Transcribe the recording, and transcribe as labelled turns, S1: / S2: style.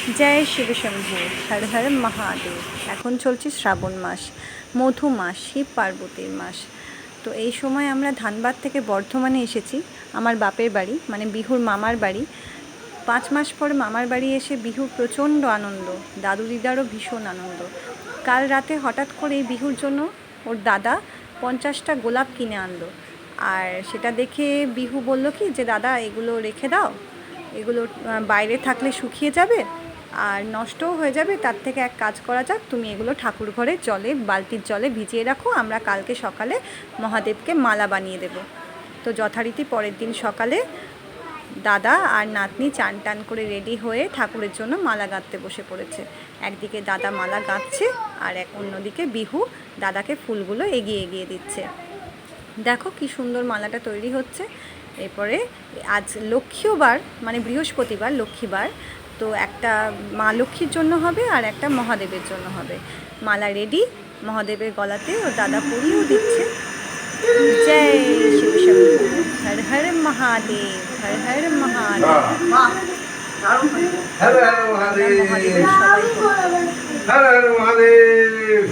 S1: জয় শিব শম্ভু, হর হর মহাদেব। এখন চলছে শ্রাবণ মাস, মধু মাস, শিব পার্বতীর মাস। তো এই সময় আমরা ধানবাদ থেকে বর্ধমানে এসেছি আমার বাপের বাড়ি, মানে বিহুর মামার বাড়ি। 5 মাস পর মামার বাড়ি এসে বিহুর প্রচণ্ড আনন্দ, দাদু দিদারও ভীষণ আনন্দ। কাল রাতে হঠাৎ করে বিহুর জন্য ওর দাদা 50টা গোলাপ কিনে আনলো। আর সেটা দেখে বিহু বলল কি যে দাদা এগুলো রেখে দাও, এগুলো বাইরে থাকলে শুকিয়ে যাবে আর নষ্টও হয়ে যাবে, তার থেকে এক কাজ করা যাক, তুমি এগুলো ঠাকুর ঘরে জলে, বালতির জলে ভিজিয়ে রাখো, আমরা কালকে সকালে মহাদেবকে মালা বানিয়ে দেব। তো যথারীতি পরের দিন সকালে দাদা আর নাতনি চান টান করে রেডি হয়ে ঠাকুরের জন্য মালা গাঁথতে বসে পড়েছে। একদিকে দাদা মালা গাঁথছে আর অন্যদিকে বিহু দাদাকে ফুলগুলো এগিয়ে এগিয়ে দিচ্ছে। দেখো কি সুন্দর মালাটা তৈরি হচ্ছে। এরপরে আজ লক্ষ্মীবার, মানে বৃহস্পতিবার, লক্ষ্মীবার, তো একটা মা লক্ষ্মীর জন্য হবে আর একটা মহাদেবের জন্য হবে। মালা রেডি, মহাদেবের গলাতে ও দাদা পরিয়েও দিচ্ছে। জয় শিব শম্ভু, হর হর মহাদেব, হর হর মহাদেব।
S2: হর হর মহাদেব,
S1: মহাদেবের সবাই
S2: হর হর মহাদেব।